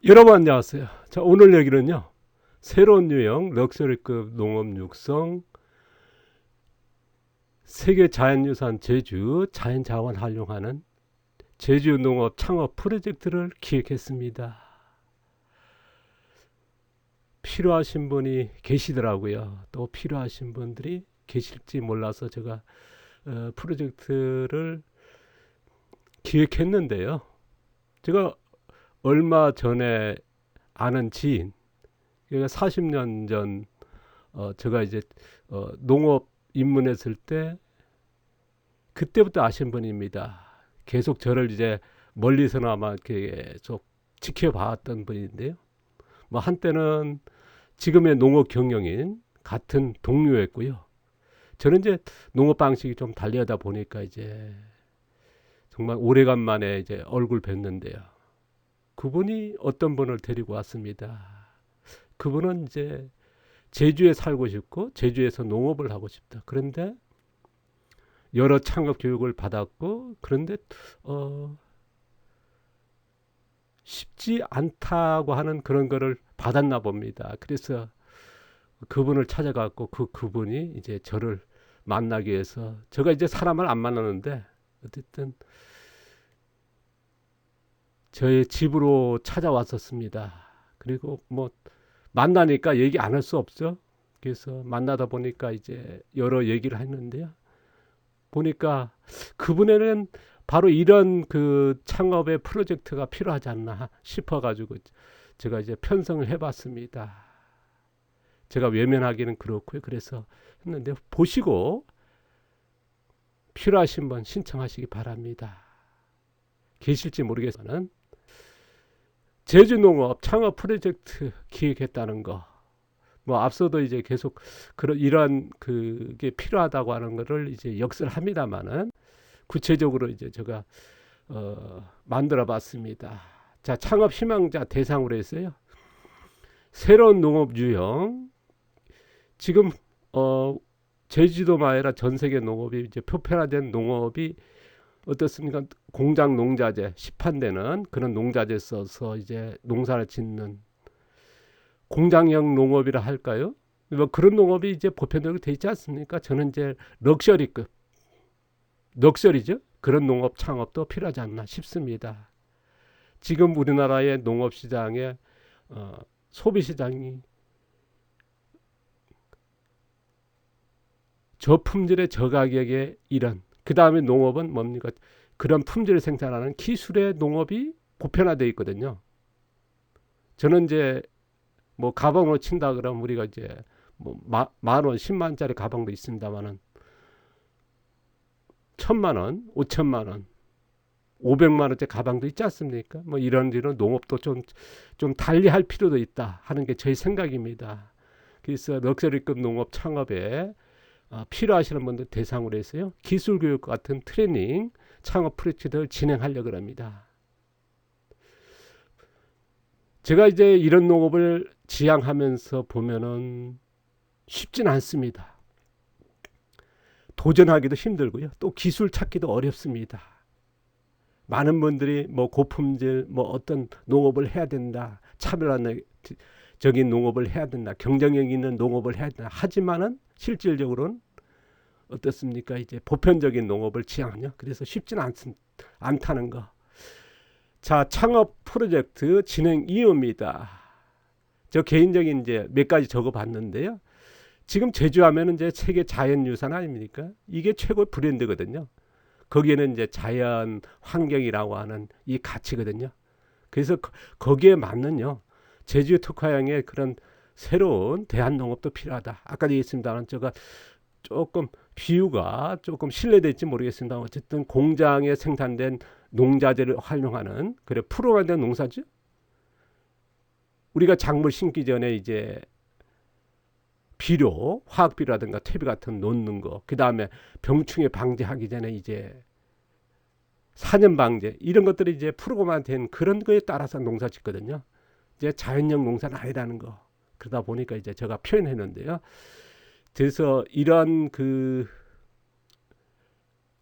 여러분 안녕하세요. 자, 오늘 얘기는요. 새로운 유형 럭셔리급 농업 육성 세계 자연유산 제주 자연자원 활용하는 제주 농업 창업 프로젝트를 기획했습니다. 필요하신 분이 계시더라고요. 또 필요하신 분들이 계실지 몰라서 제가 프로젝트를 기획했는데요. 제가 얼마 전에 아는 지인, 그러니까 40년 전 제가 이제 농업 입문했을 때 그때부터 아신 분입니다. 계속 저를 이제 멀리서나마 계속 지켜봤던 분인데요. 뭐 한때는 지금의 농업 경영인 같은 동료였고요. 저는 이제 농업 방식이 좀 달리하다 보니까 이제 정말 오래간만에 이제 얼굴 뵀는데요. 그분이 어떤 분을 데리고 왔습니다. 그분은 이제 제주에 살고 싶고 제주에서 농업을 하고 싶다. 그런데 여러 창업 교육을 받았고 그런데 쉽지 않다고 하는 그런 거를 받았나 봅니다. 그래서 그분을 찾아갔고 그분이 이제 저를 만나기 위해서 제가 이제 사람을 안 만나는데 어쨌든 저의 집으로 찾아왔었습니다. 그리고 뭐 만나니까 얘기 안 할 수 없죠. 그래서 만나다 보니까 이제 여러 얘기를 했는데요. 보니까 그분에는 바로 이런 그 창업의 프로젝트가 필요하지 않나 싶어가지고 제가 이제 편성을 해봤습니다. 제가 외면하기는 그렇고요. 그래서 했는데 보시고 필요하신 분 신청하시기 바랍니다. 계실지 모르겠지만 제주농업 창업 프로젝트 기획했다는 거. 뭐 앞서도 이제 계속 그런 이러한 그게 필요하다고 하는 거를 이제 역설합니다만은 구체적으로 이제 제가 만들어 봤습니다. 자, 창업 희망자 대상으로 했어요. 새로운 농업 유형. 지금 제주도만 아니라 전 세계 농업이 이제 표편화된 농업이 어떻습니까? 공장 농자재 시판되는 그런 농자재 써서 이제 농사를 짓는 공장형 농업이라 할까요? 뭐 그런 농업이 이제 보편적으로 돼 있지 않습니까? 저는 이제 럭셔리죠. 그런 농업 창업도 필요하지 않나 싶습니다. 지금 우리나라의 농업 시장의 소비 시장이 저품질의 저가격의 이런 그 다음에 농업은 뭡니까? 그런 품질을 생산하는 기술의 농업이 보편화되어 있거든요. 저는 이제 뭐 가방으로 친다 그러면 우리가 이제 뭐 만원, 10만짜리 가방도 있습니다만은 1,000만 원, 5천만 원, 500만 원짜리 가방도 있지 않습니까? 뭐 이런 농업도 좀 달리 할 필요도 있다 하는 게 제 생각입니다. 그래서 럭셔리급 농업 창업에 필요하시는 분들 대상으로 해서요. 기술 교육 같은 트레이닝 창업 프로젝트를 진행하려고 합니다. 제가 이제 이런 농업을 지향하면서 보면은 쉽진 않습니다. 도전하기도 힘들고요. 또 기술 찾기도 어렵습니다. 많은 분들이 뭐 고품질 뭐 어떤 농업을 해야 된다. 차별화적인 농업을 해야 된다. 경쟁력 있는 농업을 해야 된다. 하지만은 실질적으로는 어떻습니까? 이제 보편적인 농업을 지향하냐. 그래서 쉽지는 않다는 거. 자, 창업 프로젝트 진행 이유입니다. 저 개인적인 이제 몇 가지 적어봤는데요. 지금 제주하면은 이제 세계 자연유산 아닙니까? 이게 최고의 브랜드거든요. 거기에는 이제 자연 환경이라고 하는 이 가치거든요. 그래서 거기에 맞는요. 제주 특화형의 그런 새로운 대한농업도 필요하다. 아까도 얘기했습니다만 제가 조금 비유가 조금 신뢰될지 모르겠습니다. 어쨌든 공장에 생산된 농자재를 활용하는 그래 프로그램된 농사죠. 우리가 작물 심기 전에 이제 비료, 화학 비료라든가 퇴비 같은 놓는 거, 그 다음에 병충해 방지하기 전에 이제 산염 방제 이런 것들이 이제 프로그램화된 그런 거에 따라서 농사 짓거든요. 이제 자연형 농사는 아니라는 거. 그러다 보니까 이제 제가 표현했는데요. 그래서 이런 그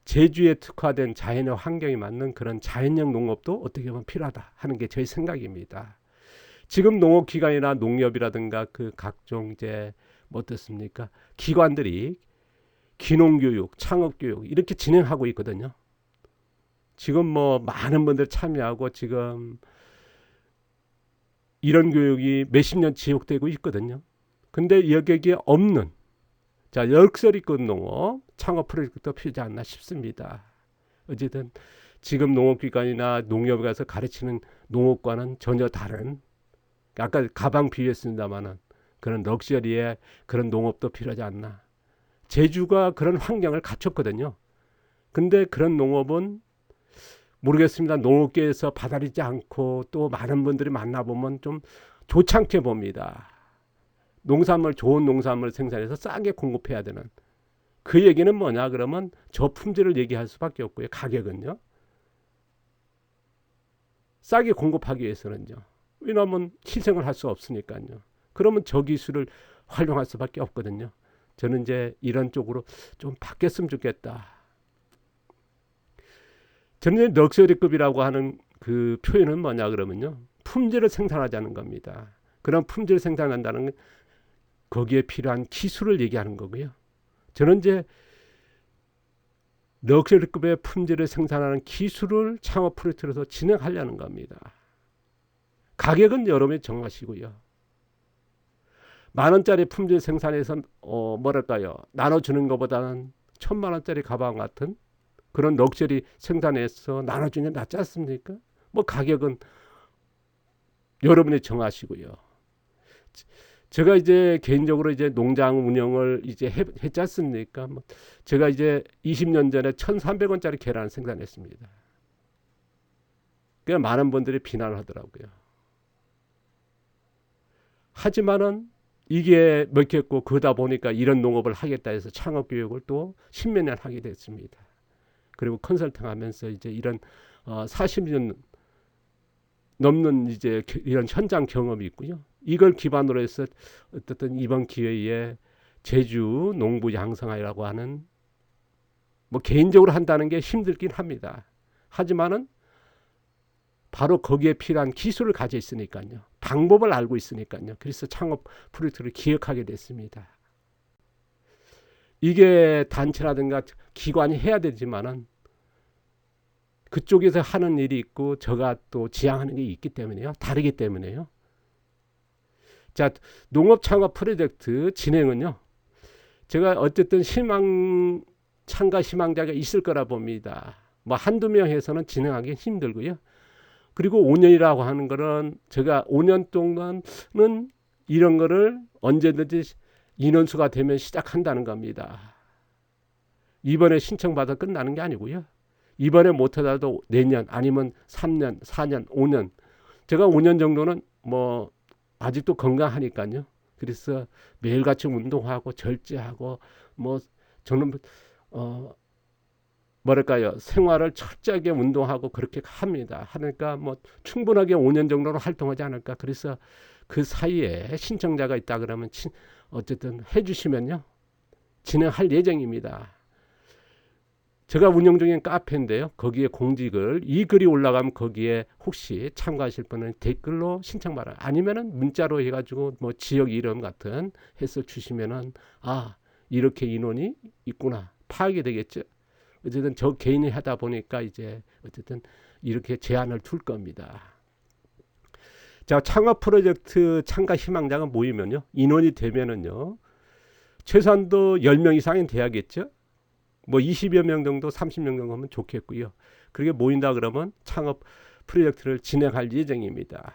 제주에 특화된 자연의 환경에 맞는 그런 자연형 농업도 어떻게 보면 필요하다 하는 게 제 생각입니다. 지금 농업기관이나 농협이라든가 그 각종 이제 뭐 어떻습니까? 기관들이 기농교육, 창업교육 이렇게 진행하고 있거든요. 지금 뭐 많은 분들 참여하고 지금 이런 교육이 몇십 년 지속되고 있거든요. 근데 여기에 없는 자 역설이급 농업 창업 프로젝트도 필요하지 않나 싶습니다. 어쨌든 지금 농업기관이나 농협에 가서 가르치는 농업과는 전혀 다른 아까 가방 비유했습니다마는 그런 럭셔리의 그런 농업도 필요하지 않나. 제주가 그런 환경을 갖췄거든요. 근데 그런 농업은 모르겠습니다. 농업계에서 받아들이지 않고 또 많은 분들이 만나보면 좀 좋지 않게 봅니다. 농산물 좋은 농산물 생산해서 싸게 공급해야 되는 그 얘기는 뭐냐 그러면 저품질을 얘기할 수밖에 없고요. 가격은요. 싸게 공급하기 위해서는요. 왜냐하면 희생을 할 수 없으니까요. 그러면 저 기술을 활용할 수밖에 없거든요. 저는 이제 이런 쪽으로 좀 바뀌었으면 좋겠다. 저는 이제 럭셔리급이라고 하는 그 표현은 뭐냐 그러면요. 품질을 생산하자는 겁니다. 그런 품질을 생산한다는 건 거기에 필요한 기술을 얘기하는 거고요. 저는 이제 럭셔리급의 품질을 생산하는 기술을 창업 프로젝트로서 진행하려는 겁니다. 가격은 여러분이 정하시고요. 10,000원짜리 품질 생산해서 뭐랄까요 나눠주는 것보다는 1,000,000원짜리 가방 같은 그런 럭셔리 생산해서 나눠주는 게 낫지 않습니까? 뭐 가격은 여러분이 정하시고요. 제가 이제 개인적으로 이제 농장 운영을 이제 했지 않습니까? 뭐 제가 이제 20년 전에 1,300원짜리 계란을 생산했습니다. 그러니까 많은 분들이 비난을 하더라고요. 하지만은 이게 먹혔고 그러다 보니까 이런 농업을 하겠다 해서 창업 교육을 또 10몇 년 하게 됐습니다. 그리고 컨설팅 하면서 이제 이런 40년 넘는 이제 이런 현장 경험이 있고요. 이걸 기반으로 해서 어쨌든 이번 기회에 제주 농부 양성화라고 하는 뭐 개인적으로 한다는 게 힘들긴 합니다. 하지만은 바로 거기에 필요한 기술을 가져 있으니까요. 방법을 알고 있으니까요. 그래서 창업 프로젝트를 기획하게 됐습니다. 이게 단체라든가 기관이 해야 되지만은 그쪽에서 하는 일이 있고 제가 또 지향하는 게 있기 때문에요. 다르기 때문에요. 자, 농업 창업 프로젝트 진행은요. 제가 어쨌든 참가 희망자가 있을 거라 봅니다. 뭐 한두 명 해서는 진행하기 힘들고요. 그리고 5년이라고 하는 거는 제가 5년 동안은 이런 거를 언제든지 인원수가 되면 시작한다는 겁니다. 이번에 신청받아 끝나는 게 아니고요. 이번에 못하더라도 내년 아니면 3년, 4년, 5년. 제가 5년 정도는 뭐 아직도 건강하니까요. 그래서 매일같이 운동하고 절제하고 뭐 저는 뭐랄까요 생활을 철저하게 운동하고 그렇게 합니다. 하니까 뭐 충분하게 5년 정도는 활동하지 않을까. 그래서 그 사이에 신청자가 있다 그러면 어쨌든 해주시면요 진행할 예정입니다. 제가 운영 중인 카페인데요. 거기에 공지글 이 글이 올라가면 거기에 혹시 참가하실 분은 댓글로 신청받아요. 아니면은 문자로 해가지고 뭐 지역 이름 같은 해서 주시면은 아 이렇게 인원이 있구나 파악이 되겠죠. 어쨌든 저 개인이 하다 보니까 이제 어쨌든 이렇게 제안을 둘 겁니다. 자, 창업 프로젝트 참가 희망자가 모이면요. 인원이 되면은요. 최소한도 10명 이상은 돼야겠죠. 뭐 20여 명 정도 30명 정도 하면 좋겠고요. 그렇게 모인다 그러면 창업 프로젝트를 진행할 예정입니다.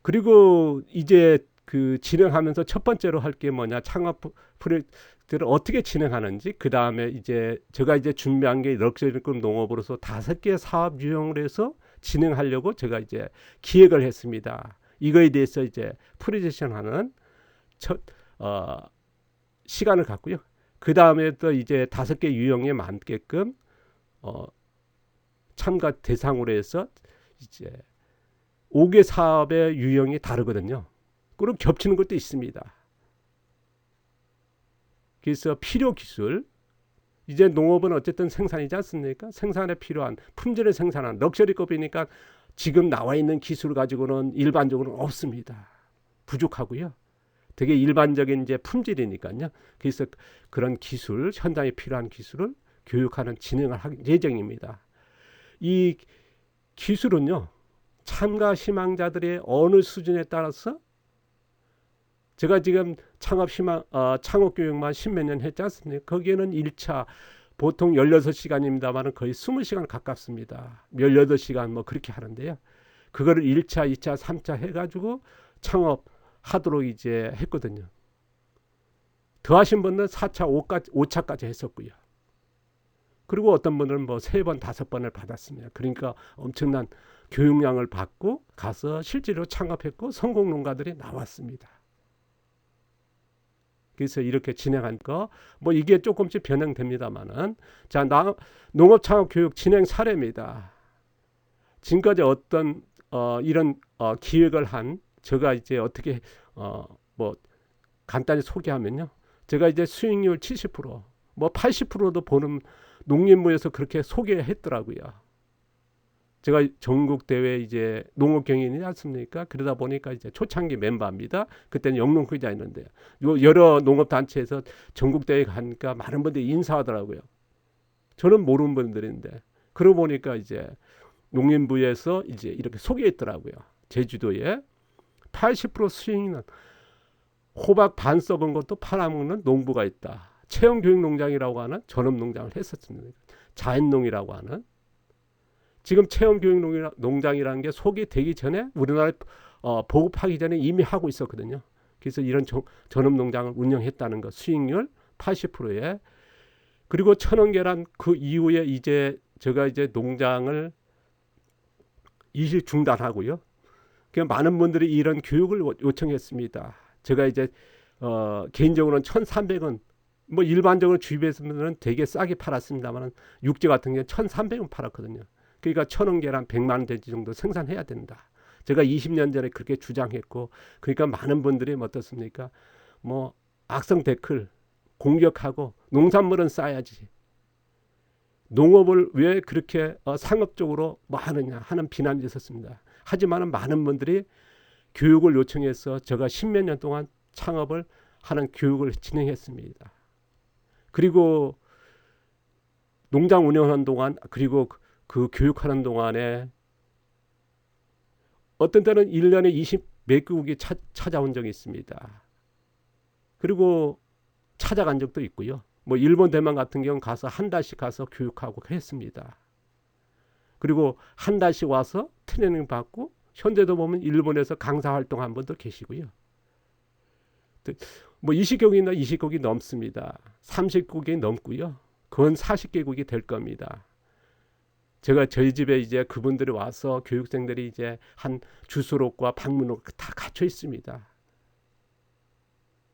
그리고 이제 그 진행하면서 첫 번째로 할 게 뭐냐 창업 프로젝트를 어떻게 진행하는지 그 다음에 이제 제가 이제 준비한 게 럭셔리급 농업으로서 5개 사업 유형을 해서 진행하려고 제가 이제 기획을 했습니다. 이거에 대해서 이제 프레젠테이션하는 첫 시간을 갖고요. 그 다음에 또 이제 5개 유형에 맞게끔 참가 대상으로 해서 이제 5개 사업의 유형이 다르거든요. 그럼 겹치는 것도 있습니다. 그래서 필요 기술 이제 농업은 어쨌든 생산이지 않습니까? 생산에 필요한 품질을 생산한 럭셔리급이니까 지금 나와 있는 기술 가지고는 일반적으로는 없습니다. 부족하고요. 되게 일반적인 이제 품질이니까요. 그래서 그런 기술, 현장에 필요한 기술을 교육하는 진행을 할 예정입니다. 이 기술은요, 참가 희망자들의 어느 수준에 따라서 제가 지금 창업 교육만 10몇 년 했지 않습니까? 거기에는 1차 보통 16시간입니다만 거의 20시간 가깝습니다. 18시간 뭐 그렇게 하는데요. 그거를 1차, 2차, 3차 해가지고 창업하도록 이제 했거든요. 더 하신 분은 4차, 5차까지 했었고요. 그리고 어떤 분들은 뭐 3번, 5번을 받았습니다. 그러니까 엄청난 교육량을 받고 가서 실제로 창업했고 성공 농가들이 나왔습니다. 그래서 이렇게 진행한 거, 뭐 이게 조금씩 변형됩니다만은, 자, 농업 창업 교육 진행 사례입니다. 지금까지 어떤 이런 기획을 한 제가 이제 어떻게 뭐 간단히 소개하면요, 제가 이제 수익률 70%, 뭐 80%도 보는 농림부에서 그렇게 소개했더라고요. 제가 전국 대회 이제 농업 경연이지 않습니까? 그러다 보니까 이제 초창기 멤버입니다. 그때는 영농기자였는데요. 여러 농업 단체에서 전국 대회 가니까 많은 분들이 인사하더라고요. 저는 모르는 분들인데, 그러고 보니까 이제 농림부에서 이제 이렇게 소개했더라고요. 제주도에 80% 수익은 호박 반 썩은 것도 팔아먹는 농부가 있다. 체험교육농장이라고 하는 전업농장을 했었습니다. 자연농이라고 하는. 지금 체험교육농장이라는 게 소개되기 전에 우리나라에 보급하기 전에 이미 하고 있었거든요. 그래서 이런 전업농장을 운영했다는 거, 수익률 80%에. 그리고 천원계란 그 이후에 이제 제가 이제 농장을 일시 중단하고요. 그러니까 많은 분들이 이런 교육을 요청했습니다. 제가 이제 개인적으로는 1,300원, 뭐 일반적으로 주입에서는 되게 싸게 팔았습니다만 육지 같은 경우는 1,300원 팔았거든요. 그러니까 1,000원 계란 100만 원 돼지 정도 생산해야 된다. 제가 20년 전에 그렇게 주장했고, 그러니까 많은 분들이 어떻습니까? 뭐 악성 댓글 공격하고 농산물은 싸야지, 농업을 왜 그렇게 상업적으로 뭐 하느냐 하는 비난이 있었습니다. 하지만 많은 분들이 교육을 요청해서 제가 10몇 년 동안 창업을 하는 교육을 진행했습니다. 그리고 농장 운영하는 동안, 그리고 그 교육하는 동안에 어떤 때는 1년에 20몇 개국이 찾아온 적이 있습니다. 그리고 찾아간 적도 있고요. 뭐 일본, 대만 같은 경우는 가서 한 달씩 가서 교육하고 했습니다. 그리고 한 달씩 와서 트레이닝 받고, 현재도 보면 일본에서 강사 활동한 분도 계시고요. 뭐 20개국이나 20개국이 넘습니다. 30개국이 넘고요. 그건 40개국이 될 겁니다. 제가 저희 집에 이제 그분들이 와서 교육생들이 이제 한 주소록과 방문록 다 갖춰 있습니다.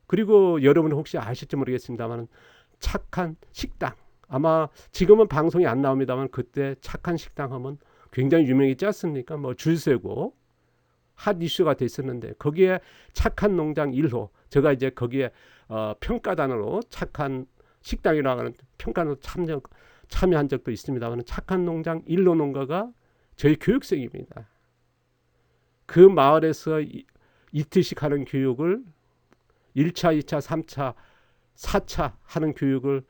그리고 여러분 혹시 아실지 모르겠습니다만 착한 식당, 아마 지금은 방송이 안 나옵니다만 그때 착한 식당 하면 굉장히 유명했지 않습니까? 뭐 줄 세고 핫 이슈가 됐었는데, 거기에 착한 농장 1호, 제가 이제 거기에 평가단으로 착한 식당이라고 하는 평가단으로 참여한 적도 있습니다만, 착한 농장 1호 농가가 저희 교육생입니다. 그 마을에서 이틀씩 하는 교육을 1차, 2차, 3차, 4차 하는 교육을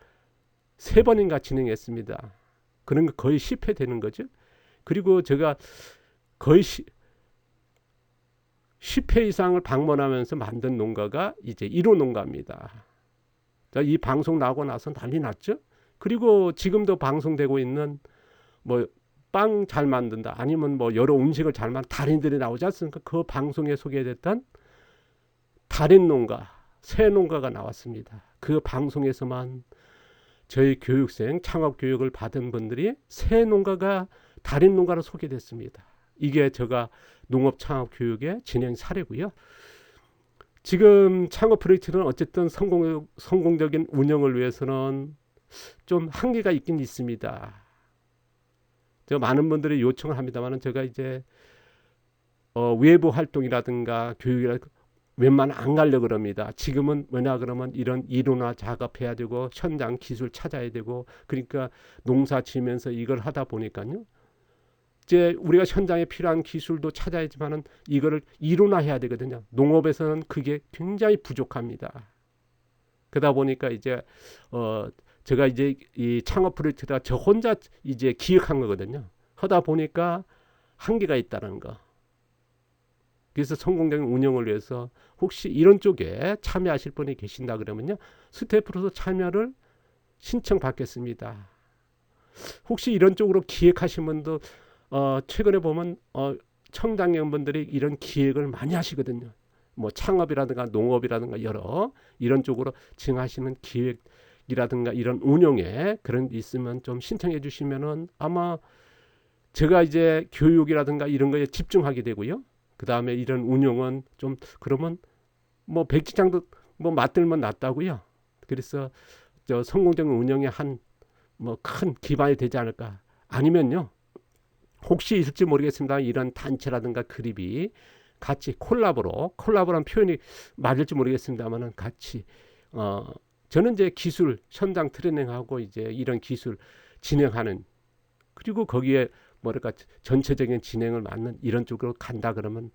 3번인가 진행했습니다. 그런 거 거의 10회 되는 거죠. 그리고 제가 거의 10회 이상을 방문하면서 만든 농가가 이제 1호 농가입니다. 이 방송 나오고 나서 난리 났죠. 그리고 지금도 방송되고 있는 뭐 빵 잘 만든다, 아니면 뭐 여러 음식을 잘 만든 달인들이 나오지 않습니까? 그 방송에 소개됐던 달인 농가, 새 농가가 나왔습니다. 그 방송에서만 저희 교육생 창업 교육을 받은 분들이 새 농가가 달인 농가로 소개됐습니다. 이게 제가 농업 창업 교육의 진행 사례고요. 지금 창업 프로젝트는 어쨌든 성공적인 운영을 위해서는 좀 한계가 있긴 있습니다. 제가 많은 분들이 요청을 합니다만, 제가 이제 외부 활동이라든가 교육이라든가 웬만하면 안 가려고 그럽니다. 지금은 왜냐 그러면 이런 이론화 작업해야 되고 현장 기술 찾아야 되고, 그러니까 농사 지면서 이걸 하다 보니까요, 이제 우리가 현장에 필요한 기술도 찾아야지만은 이거를 이론화해야 되거든요. 농업에서는 그게 굉장히 부족합니다. 그러다 보니까 이제 제가 이제 이 창업 프로젝트가 저 혼자 이제 기획한 거거든요. 하다 보니까 한계가 있다는 거. 그래서 성공적인 운영을 위해서 혹시 이런 쪽에 참여하실 분이 계신다 그러면요, 스태프로서 참여를 신청받겠습니다. 혹시 이런 쪽으로 기획하신 분도 최근에 보면 청장년분들이 이런 기획을 많이 하시거든요. 뭐 창업이라든가 농업이라든가 여러 이런 쪽으로 진행하시는 기획이라든가 이런 운영에 그런 있으면 좀 신청해 주시면은 아마 제가 이제 교육이라든가 이런 거에 집중하게 되고요. 그 다음에 이런 운영은 좀 그러면 뭐 백지장도 뭐 맞들면 낫다고요. 그래서 저 성공적인 운영에 한 뭐 큰 기반이 되지 않을까. 아니면요, 혹시 있을지 모르겠습니다. 이런 단체라든가 그룹이 같이 콜라보라는 표현이 맞을지 모르겠습니다만은 같이 저는 이제 기술 현장 트레이닝하고 이제 이런 기술 진행하는, 그리고 거기에 뭐랄까 전체적인 진행을 맡는 이런 쪽으로 간다 그러면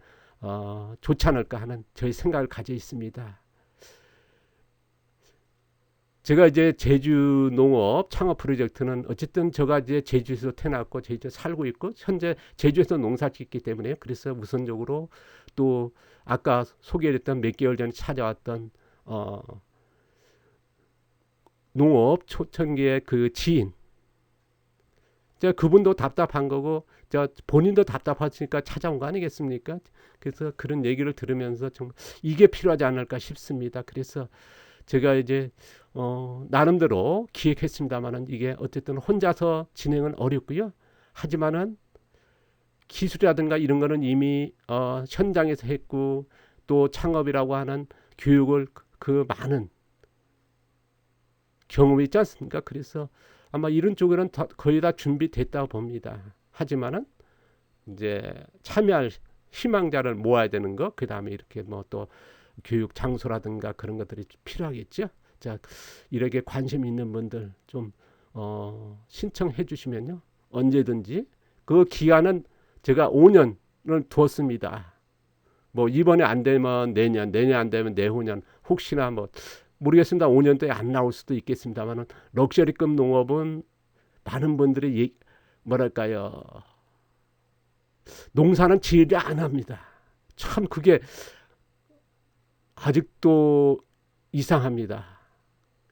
좋지 않을까 하는 저희 생각을 가져 있습니다. 제가 이제 제주 농업 창업 프로젝트는 어쨌든 제가 이제 제주에서 태어났고 제주에 살고 있고 현재 제주에서 농사 짓기 때문에, 그래서 우선적으로 또 아까 소개했던 몇 개월 전에 찾아왔던 농업 초창기의 그 지인, 저 그분도 답답한 거고 저 본인도 답답하시니까 찾아온 거 아니겠습니까? 그래서 그런 얘기를 들으면서 정말 이게 필요하지 않을까 싶습니다. 그래서 제가 이제 나름대로 기획했습니다만은 이게 어쨌든 혼자서 진행은 어렵고요. 하지만은 기술이라든가 이런 거는 이미 현장에서 했고, 또 창업이라고 하는 교육을 그 많은 경험이 있지 않습니까? 그래서 아마 이런 쪽으로는 거의 다 준비됐다고 봅니다. 하지만은 이제 참여할 희망자를 모아야 되는 거, 그 다음에 이렇게 뭐 또 교육 장소라든가 그런 것들이 필요하겠죠. 자, 이렇게 관심 있는 분들 좀 신청해 주시면요, 언제든지 그 기간은 제가 5년을 두었습니다. 뭐 이번에 안 되면 내년, 내년 안 되면 내후년, 혹시나 뭐 모르겠습니다. 5년도에 안 나올 수도 있겠습니다만은 럭셔리급 농업은 많은 분들이 뭐랄까요, 농사는 지으려 안 합니다. 참 그게 아직도 이상합니다.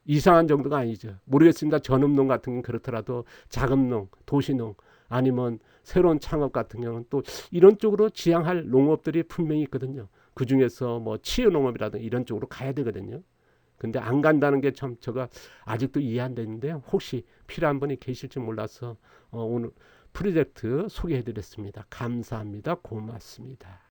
이상한 정도가 아니죠. 모르겠습니다. 전업농 같은 경우는 그렇더라도 자금농, 도시농, 아니면 새로운 창업 같은 경우는 또 이런 쪽으로 지향할 농업들이 분명히 있거든요. 그 중에서 뭐 치유농업이라든가 이런 쪽으로 가야 되거든요. 근데 안 간다는 게 참 제가 아직도 이해 안 되는데요. 혹시 필요한 분이 계실지 몰라서 오늘 프로젝트 소개해 드렸습니다. 감사합니다. 고맙습니다.